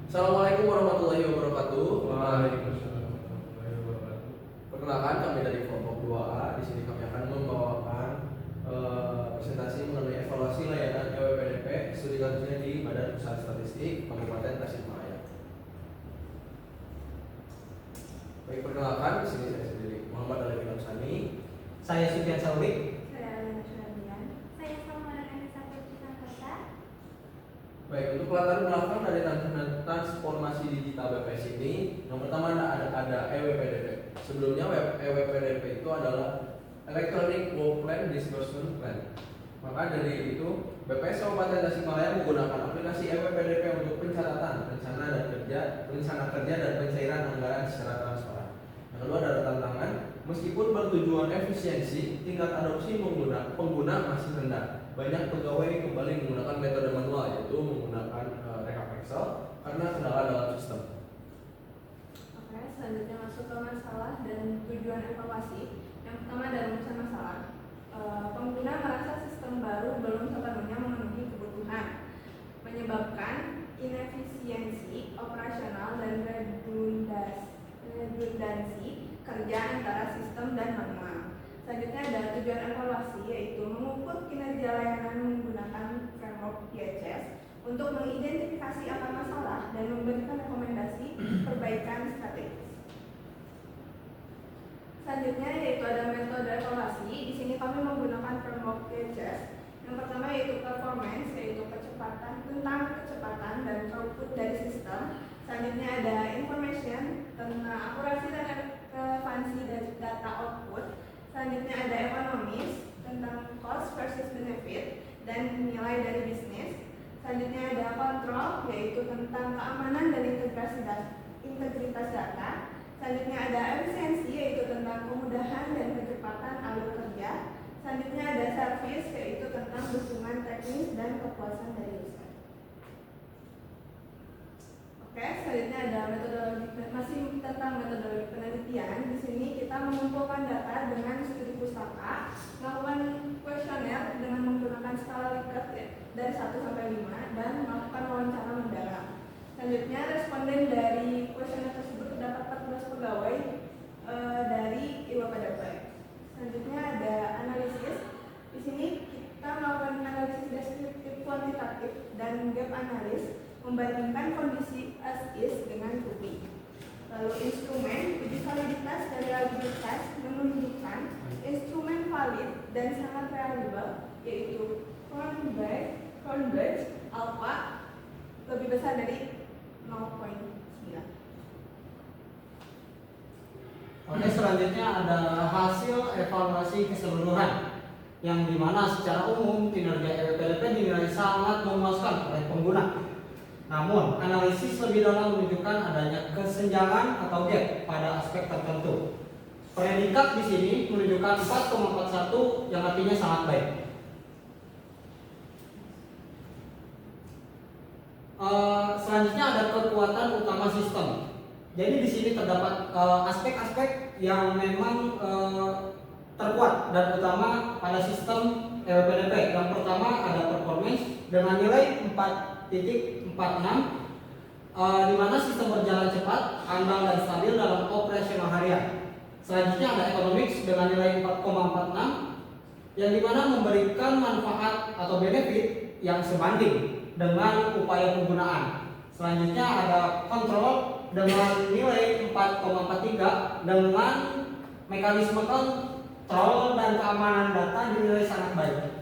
Assalamualaikum warahmatullahi wabarakatuh. Waalaikumsalam warahmatullahi wabarakatuh. Perkenalkan, kami dari kelompok 2A. Di sini kami akan membawakan presentasi mengenai evaluasi layanan EWPDP studi kasusnya di Badan Pusat Statistik Kabupaten Tasikmalaya. Baik, perkenalkan, di sini saya sendiri Muhammad Alif Sani. Saya Sufyan Sauri. Saya Alena Suradian. Saya Salma dari satu Kota. Baik, untuk latar belakang dari transformasi digital BPS ini, yang pertama ada EWPDP. Sebelumnya EWPDP itu adalah Electronic Work Plan Disbursement Plan. Maka dari itu, BPS Kabupaten Tasikmalaya menggunakan aplikasi EWPDP untuk pencatatan rencana kerja dan pencairan anggaran secara transparan. Yang kedua adalah tantangan, meskipun bertujuan efisiensi, tingkat adopsi pengguna masih rendah. Banyak pegawai kembali menggunakan metode manual, yaitu menggunakan rekap Excel karena kendala dalam sistem. Oke, selanjutnya masuk ke masalah dan tujuan evaluasi. Yang pertama ada rumusan masalah. Pengguna merasa sistem baru belum sepenuhnya memenuhi kebutuhan, menyebabkan inefisiensi operasional dan redundansi kerja antara sistem dan manual. Selanjutnya ada tujuan evaluasi, yaitu mengukur kinerja layanan menggunakan framework PHS untuk mengidentifikasi akar masalah dan memberikan rekomendasi perbaikan strategis. Selanjutnya yaitu ada metode evaluasi. Di sini kami menggunakan framework PHS. Yang pertama yaitu performance, yaitu tentang kecepatan dan throughput dari sistem. Selanjutnya ada information tentang akurasi dan relevansi dari data output. Selanjutnya ada ekonomis tentang cost versus benefit dan nilai dari bisnis. Selanjutnya ada kontrol, yaitu tentang keamanan dan integritas data. Selanjutnya ada efisiensi, yaitu tentang kemudahan dan kecepatan alur kerja. Selanjutnya ada service, yaitu tentang dukungan teknis dan kepuasan dari user. Oke, selanjutnya ada metodologi, masih tentang metodologi penelitian. Di sini kita mengumpulkan data dengan studi pustaka, melakukan kuesioner dengan menggunakan skala Likert dari 1 sampai 5 dan melakukan wawancara mendalam. Selanjutnya responden dari kuesioner tersebut terdapat 14 pegawai dari EWPDP. Selanjutnya ada analisis. Di sini kita melakukan analisis deskriptif kuantitatif dan gap analis, membandingkan kondisi as is dengan to be. Lalu instrumen, uji validitas dan reliabilitas menunjukkan instrumen valid dan sangat reliable, yaitu Cronberg alpha lebih besar dari 0,9. Oke, selanjutnya ada hasil evaluasi keseluruhan, yang dimana secara umum kinerja EWPDP dinilai sangat memuaskan oleh pengguna. Namun, analisis lebih dalam menunjukkan adanya kesenjangan atau gap pada aspek tertentu. Predikat di sini menunjukkan 4,41 yang artinya sangat baik. Selanjutnya ada kekuatan utama sistem. Jadi di sini terdapat aspek-aspek yang memang terkuat dan utama pada sistem EWPDP. Yang pertama ada performance dengan nilai 4,46, di mana sistem berjalan cepat, andal dan stabil dalam operasional harian. Selanjutnya ada economics dengan nilai 4,46, yang dimana memberikan manfaat atau benefit yang sebanding dengan upaya penggunaan. Selanjutnya ada control dengan nilai 4,43 dengan mekanisme kontrol dan keamanan data dinilai sangat baik.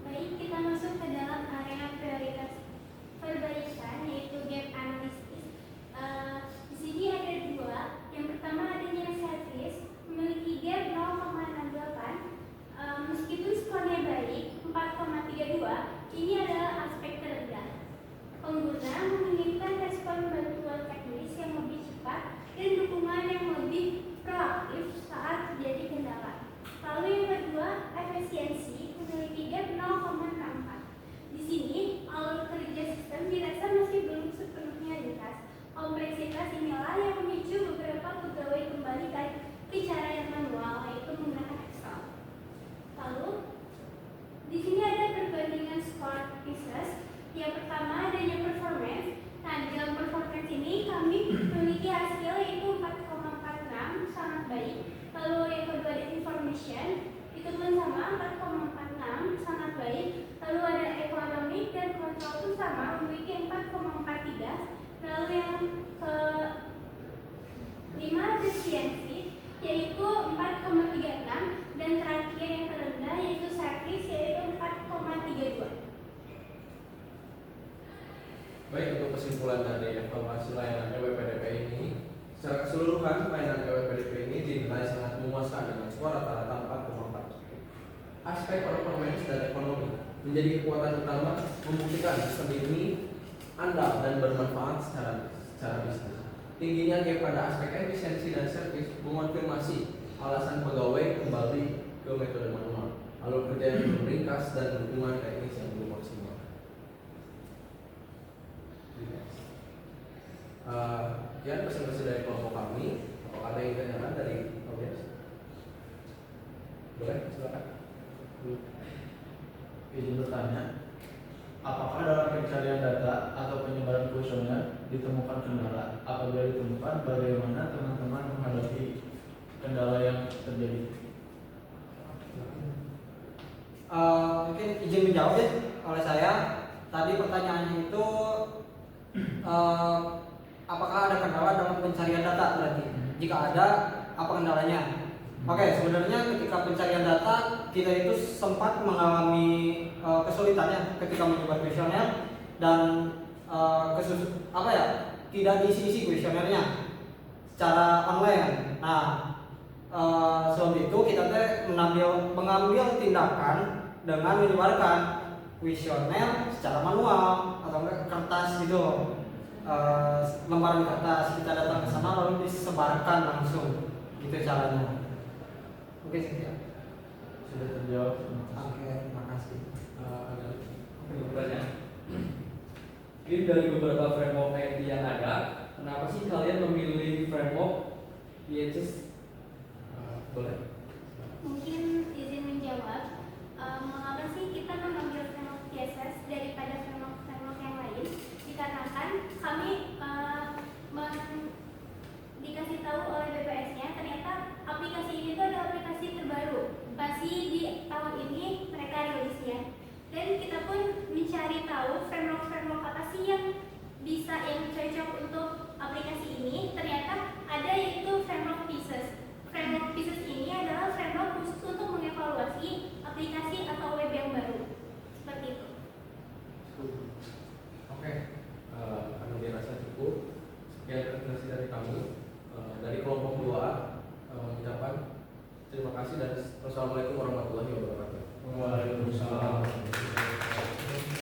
Baik, kita masuk ke dalam area prioritas perbaikan, yaitu gap analisis. Di sini ada dua. Yang pertama adanya service memiliki gap 0,68. Meskipun skornya baik 4,32, ini adalah aspek terendah. Pengguna menginginkan respon bantuan teknis yang lebih cepat dan dukungan yang lebih proaktif kelima defisiensi yaitu 4,36 dan terakhir yang terendah yaitu servis yaitu 4,32. Baik, untuk kesimpulan dari evaluasi layanan EWPDP ini, secara keseluruhan layanan EWPDP ini dinilai sangat memuaskan dengan skor rata-rata 4,4. Aspek performance dan ekonomi menjadi kekuatan utama membuktikan sistem ini andal dan bermanfaat secara bisnis. Tingginya gap pada aspek efisiensi dan servis mengonfirmasi alasan pegawai kembali ke metode manual, alur kerja yang belum ringkas dan dukungan teknis yang belum maksimal. Sekian presentasi dari kelompok kami. Apakah ada yang ditanyakan dari audiens? Boleh, silakan. Izin bertanya, apakah dalam pencarian data atau penyebaran kuesioner ditemukan kendala? Apabila ditemukan, bagaimana teman-teman menghadapi kendala yang terjadi? Mungkin izin menjawab ya oleh saya. Tadi pertanyaannya itu apakah ada kendala dalam pencarian data berarti? Jika ada, apa kendalanya? Oke, sebenarnya ketika pencarian data kita itu sempat mengalami kesulitannya ketika menyebar kuesioner dan tidak diisi kuesionernya secara online. Nah, sebab itu kita mengambil tindakan dengan menyebarkan kuesioner secara manual atau enggak kertas gitu, lembaran kertas kita datang ke sana lalu disebarkan langsung gitu caranya. Oke, sekian. Sudah terjawab. Oke, terima kasih. Bertanya. Mungkin dari beberapa framework IT yang ada, kenapa sih kalian memilih framework IHS? Boleh. Mungkin izin menjawab, mengapa sih kita mengambil framework TSS daripada framework yang lain? Dikarenakan kami dikasih tahu oleh BPS-nya ternyata aplikasi ini tuh adalah aplikasi terbaru, masih di tahun ini mereka rilisnya. Dan kita pun mencari tahu framework apa sih yang cocok untuk aplikasi ini. Ternyata ada yaitu framework Pieces. Framework Pieces ini adalah framework khusus untuk mengevaluasi aplikasi atau web yang baru. Seperti itu. Oke, kami dirasa cukup. Sekian presentasi dari kami. Dari kelompok 2A mengucapkan terima kasih dan wassalamualaikum warahmatullahi wabarakatuh. Waalaikumsalam.